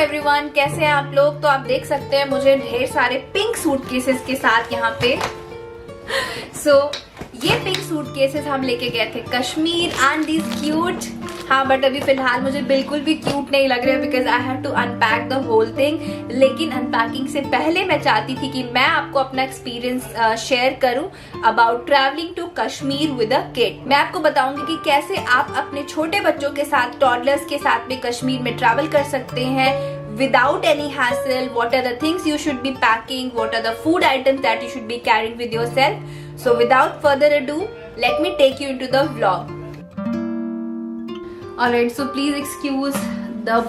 Everyone, कैसे हैं आप लोग। तो आप देख सकते हैं मुझे ढेर सारे पिंक सूटकेसेस के साथ यहाँ पे ये पिंक सूटकेसेस हम लेके गए थे कश्मीर एंड दिस क्यूट। हाँ, बट अभी फिलहाल मुझे बिल्कुल भी क्यूट नहीं लग रहा because I have to unpack the whole thing. लेकिन अनपैकिंग से पहले मैं चाहती थी कि मैं आपको अपना एक्सपीरियंस शेयर करूं about travelling to Kashmir with a kid. मैं आपको बताऊंगी कि कैसे आप अपने छोटे बच्चों के साथ, टॉडलर्स के साथ में कश्मीर में ट्रैवल कर सकते हैं without any hassle. What are the things you should be packing? What are the food items that you should be carrying with yourself? So without further ado, let me take you into the vlog. Alright, so please excuse the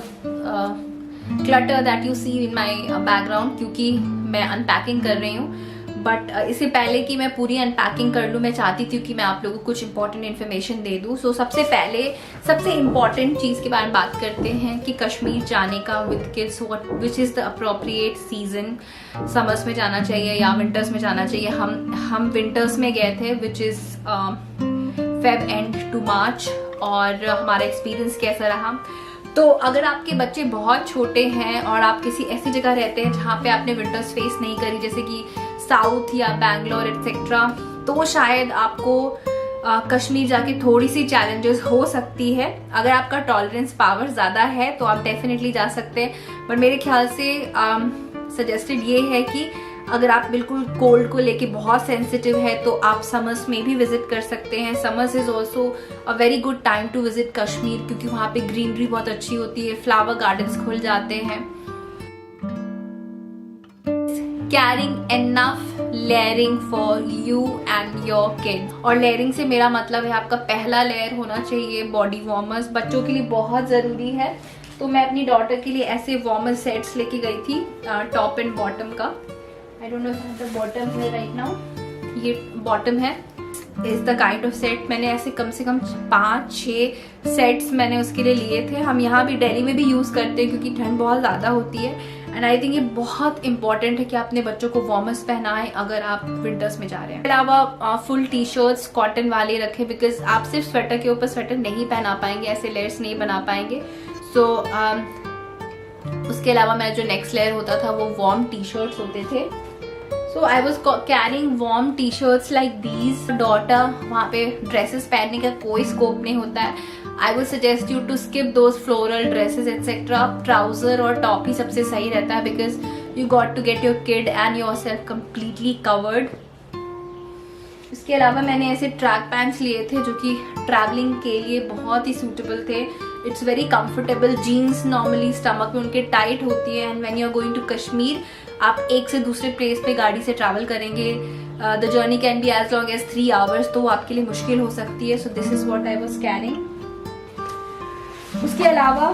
clutter that you see in my background क्योंकि मैं unpacking कर रही हूँ। But इससे पहले कि मैं पूरी अनपैकिंग कर लूँ, मैं चाहती थी कि मैं आप लोगों को कुछ इंपॉर्टेंट इन्फॉर्मेशन दे दूँ। सो सबसे पहले सबसे इम्पॉर्टेंट चीज़ के बारे में बात करते हैं कि कश्मीर जाने का with kids which is the appropriate season. Summers में जाना चाहिए या विंटर्स में जाना चाहिए। हम विंटर्स में गए थे which is Feb end to March, और हमारा एक्सपीरियंस कैसा रहा। तो अगर आपके बच्चे बहुत छोटे हैं और आप किसी ऐसी जगह रहते हैं जहाँ पे आपने विंटर्स फेस नहीं करी, जैसे कि साउथ या बैंगलोर एटसेट्रा, तो शायद आपको कश्मीर जाके थोड़ी सी चैलेंजेस हो सकती है। अगर आपका टॉलरेंस पावर ज़्यादा है तो आप डेफिनेटली जा सकते हैं। बट मेरे ख्याल से सजेस्टेड ये है कि अगर आप बिल्कुल कोल्ड को लेके बहुत सेंसिटिव है तो आप समर्स में भी विजिट कर सकते हैं। Summers is also a very good time to visit Kashmir क्योंकि वहाँ पे ग्रीनरी बहुत अच्छी होती है, फ्लावर गार्डन्स खुल जाते हैं। Carrying enough layering for you and your kid, और लेयरिंग से मेरा मतलब है आपका पहला लेयर होना चाहिए बॉडी वार्मर्स, बच्चों के लिए बहुत ज़रूरी है। तो मैं अपनी डॉटर के लिए ऐसे वार्मर सेट्स लेके गई थी, टॉप एंड बॉटम का। I don't know if the bottom है राइट नाउ, ये बॉटम है, is the kind of set. मैंने ऐसे कम से कम 5-6 सेट्स मैंने उसके लिए लिए थे। हम यहाँ भी दिल्ली में भी यूज़ करते हैं क्योंकि ठंड बहुत ज़्यादा होती है। एंड आई थिंक ये बहुत इंपॉर्टेंट है कि अपने बच्चों को वार्मर्स पहनाएं अगर आप विंटर्स में जा रहे हैं। इसके अलावा फुल टी शर्ट्स कॉटन वाले रखें बिकॉज आप सिर्फ स्वेटर के ऊपर स्वेटर नहीं पहना पाएंगे, ऐसे लेयर्स नहीं बना पाएंगे। सो उसके अलावा मेरा जो नेक्स्ट लेयर होता था वो वार्म टी शर्ट्स होते थे। So I was carrying warm t-shirts like these. Daughter, वहाँ पे ड्रेसेस पहनने का कोई स्कोप नहीं होता है। I would suggest you to skip those floral dresses etc. Trouser और टॉप ही सबसे सही रहता है because you got to get your kid and yourself completely covered. इसके अलावा मैंने ऐसे ट्रैक पैंट्स लिए थे जो कि ट्रैवलिंग के लिए बहुत ही सूटेबल थे। It's very comfortable. Jeans normally stomach में उनके टाइट होती है and when you are going to Kashmir, आप एक से दूसरे प्लेस पे गाड़ी से ट्रैवल करेंगे, the journey can be as long as 3 hours, तो वो आपके लिए मुश्किल हो सकती है। So this is what I was carrying. उसके अलावा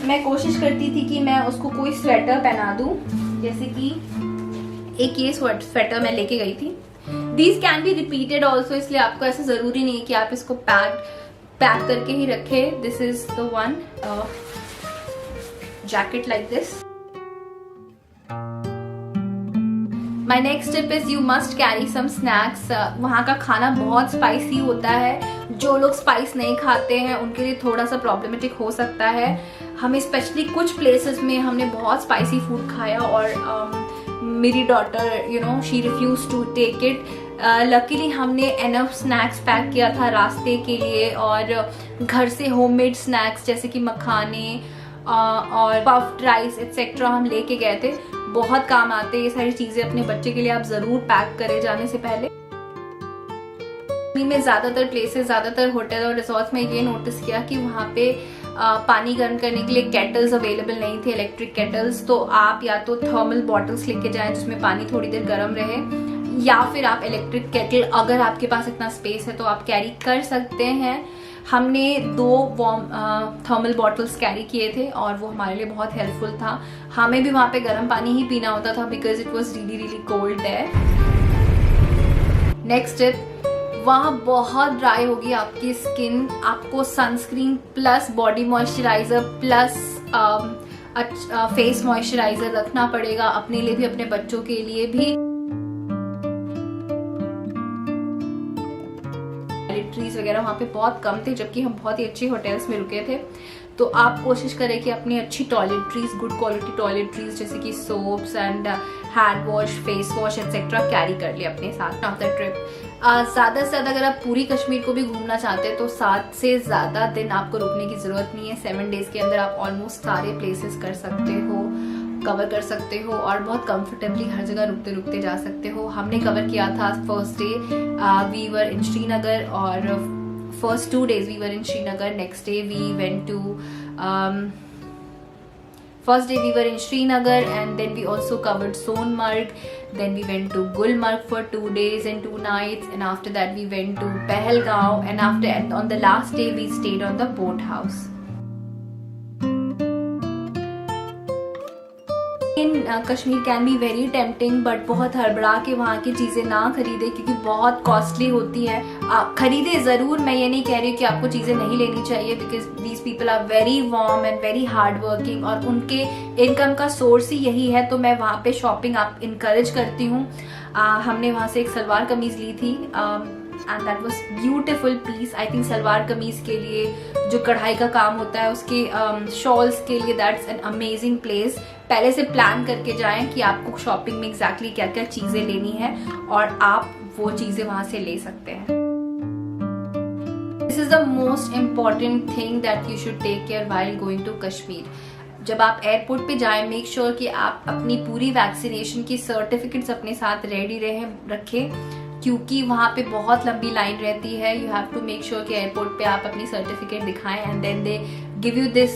मैं कोशिश करती थी कि मैं उसको कोई स्वेटर पहना दूं, जैसे कि एक ये स्वेटर मैं लेके गई थी। These can be repeated also, इसलिए आपको ऐसा जरूरी नहीं है कि आप इसको पैक करके ही रखें। This is the one jacket like this. My next tip is you must carry some snacks. वहाँ का खाना बहुत स्पाइसी होता है। जो लोग स्पाइस नहीं खाते हैं उनके लिए थोड़ा सा प्रॉब्लमेटिक हो सकता है। हमें स्पेशली कुछ प्लेसेस में हमने बहुत स्पाइसी फूड खाया और मेरी daughter she refuse to take it. Luckily हमने एनफ स्नैक्स पैक किया था रास्ते के लिए, और घर से होममेड स्नैक्स जैसे कि मखाने और पफ्ड राइस एटसेट्रा हम लेके गए थे। बहुत काम आते हैं ये सारी चीजें अपने बच्चे के लिए, आप जरूर पैक करें जाने से पहले। में ज्यादातर प्लेसेस, ज्यादातर होटल और रिसोर्ट्स में ये नोटिस किया कि वहाँ पे पानी गर्म करने के लिए केटल्स अवेलेबल नहीं थे, इलेक्ट्रिक केटल्स। तो आप या तो थर्मल बॉटल्स लेके जाएं जिसमें पानी थोड़ी देर गर्म रहे, या फिर आप इलेक्ट्रिक केटल, अगर आपके पास इतना स्पेस है तो आप कैरी कर सकते हैं। हमने 2 वार्म थर्मल बॉटल्स कैरी किए थे और वो हमारे लिए बहुत हेल्पफुल था। हमें भी वहाँ पे गर्म पानी ही पीना होता था because it was really cold there. Next tip, वहाँ बहुत ड्राई होगी आपकी स्किन, आपको sunscreen plus body moisturiser plus face moisturiser रखना पड़ेगा, अपने लिए भी अपने बच्चों के लिए भी। ट्रीज वगैरह वहाँ पे बहुत कम थे जबकि हम बहुत ही अच्छे होटल्स में रुके थे। तो आप कोशिश करें कि अपनी अच्छी टॉयलेटरीज, गुड क्वालिटी टॉयलेटरीज जैसे कि soaps and hand wash, face wash etcetera carry कर ले अपने साथ ऑफ द ट्रिप। ज़्यादा से ज़्यादा अगर आप पूरी कश्मीर को भी घूमना चाहते हैं तो 7 से ज़्यादा दिन आपको रुकने की ज़रूरत नहीं है। 7 डेज़ के अंदर आप ऑलमोस्ट सारे प्लेसेस कर सकते हो, कवर कर सकते हो और बहुत कंफर्टेबली हर जगह रुकते रुकते जा सकते हो। हमने कवर किया था फर्स्ट डे वी वर इन श्रीनगर और first 2 days we were in Srinagar. Next day we went to first day we were in Srinagar and then we also covered Sonmarg. Then we went to Gulmarg for 2 days and 2 nights, and after that we went to Pahalgaon, and on the last day we stayed on the boat house. Kashmir can be very tempting, but बहुत हड़बड़ा के वहाँ की चीज़ें ना खरीदे क्योंकि बहुत कॉस्टली होती है। आप खरीदे ज़रूर, मैं ये नहीं कह रही कि आपको चीज़ें नहीं लेनी चाहिए, because these people are very warm and very hard working और उनके इनकम का सोर्स ही यही है, तो मैं वहाँ पे शॉपिंग आप इनकरेज करती हूँ। हमने वहाँ से एक सलवार कमीज़ ली थी and that was beautiful piece. I think salwar kameez के लिए जो कढ़ाई का काम होता है उसके शॉल्स के लिए दैट्स एन अमेजिंग प्लेस। पहले से प्लान करके जाएं कि आपको शॉपिंग में एग्जैक्टली क्या क्या चीजें लेनी है और आप वो चीजें वहां से ले सकते हैं। This is the most important thing that you should take care while going to Kashmir. जब आप एयरपोर्ट पे जाएं, मेक श्योर कि आप अपनी पूरी वैक्सीनेशन की सर्टिफिकेट्स अपने साथ रेडी रखें क्योंकि वहाँ पे बहुत लंबी लाइन रहती है। You have to make sure कि एयरपोर्ट पे आप अपनी सर्टिफिकेट दिखाएं and then they give you this,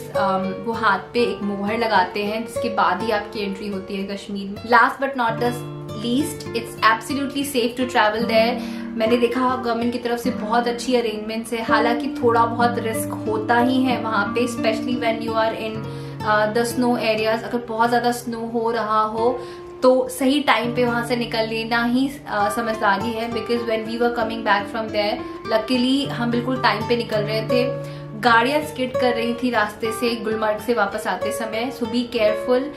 वो हाथ पे एक मोहर लगाते हैं जिसके बाद ही आपकी एंट्री होती है कश्मीर में। Last but not the least, it's absolutely safe to travel there. मैंने देखा गवर्नमेंट की तरफ से बहुत अच्छी अरेंजमेंट्स है, हालांकि थोड़ा बहुत रिस्क होता ही है वहाँ पे, specially when you are in the snow areas. अगर बहुत ज़्यादा स्नो हो रहा हो तो सही टाइम पे वहाँ से निकल लेना ही समझदारी है, because when we were coming back from there luckily हम बिल्कुल टाइम पे निकल रहे थे। गाड़ियाँ स्किड कर रही थी रास्ते से गुलमर्ग से वापस आते समय, सो बी केयरफुल।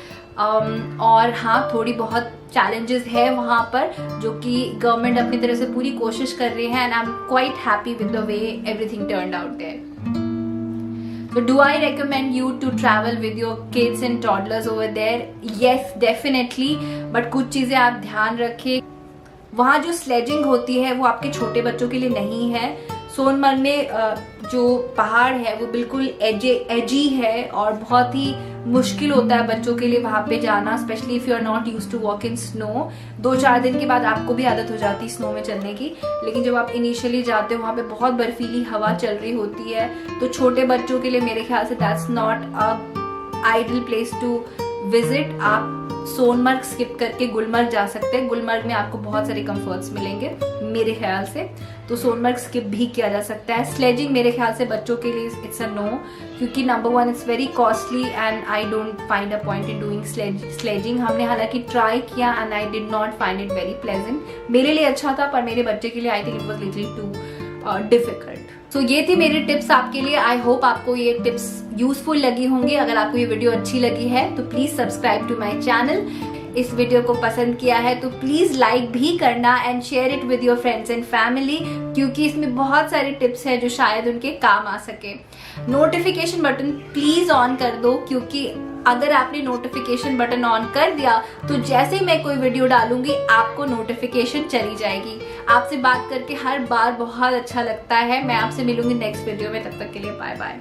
और हाँ, थोड़ी बहुत चैलेंजेस है वहाँ पर जो कि गवर्नमेंट अपनी तरफ से पूरी कोशिश कर रही है and I am quite happy with the way everything turned out there. So do I recommend you to travel with your kids and toddlers over there? Yes, definitely. But कुछ चीजें आप ध्यान रखें। वहाँ जो स्लेजिंग होती है वो आपके छोटे बच्चों के लिए नहीं है। सोनमर्ग में जो पहाड़ है वो बिल्कुल एजी है और बहुत ही मुश्किल होता है बच्चों के लिए वहाँ पे जाना, specially if you are not used to walk in snow. 2-4 दिन के बाद आपको भी आदत हो जाती है स्नो में चलने की, लेकिन जब आप इनिशियली जाते हो वहाँ पे बहुत बर्फीली हवा चल रही होती है, तो छोटे बच्चों के लिए मेरे ख्याल से that's not a ideal place to visit. आप सोनमर्ग स्किप करके गुलमर्ग जा सकते हैं। गुलमर्ग में आपको बहुत सारे कंफर्ट्स मिलेंगे मेरे ख्याल से, तो सोनमर्ग स्किप भी किया जा सकता है। स्लेजिंग मेरे ख्याल से बच्चों के लिए इट्स अ नो, क्योंकि number 1 it's very costly and I don't find a point in doing sledging. हमने हालांकि ट्राई किया and I did not find it very pleasant. मेरे लिए अच्छा था पर मेरे बच्चे के लिए I think it was little too difficult. तो ये थी मेरी टिप्स आपके लिए। आई होप आपको ये टिप्स यूजफुल लगी होंगी। अगर आपको ये वीडियो अच्छी लगी है तो please subscribe to my channel. इस वीडियो को पसंद किया है तो प्लीज लाइक भी करना and share it with your friends and family, क्योंकि इसमें बहुत सारे टिप्स है जो शायद उनके काम आ सके। नोटिफिकेशन बटन प्लीज ऑन कर दो, क्योंकि अगर आपने नोटिफिकेशन बटन ऑन कर दिया तो जैसे ही मैं कोई वीडियो डालूंगी आपको नोटिफिकेशन चली जाएगी। आपसे बात करके हर बार बहुत अच्छा लगता है। मैं आपसे मिलूंगी नेक्स्ट वीडियो में, तब तक के लिए बाय बाय।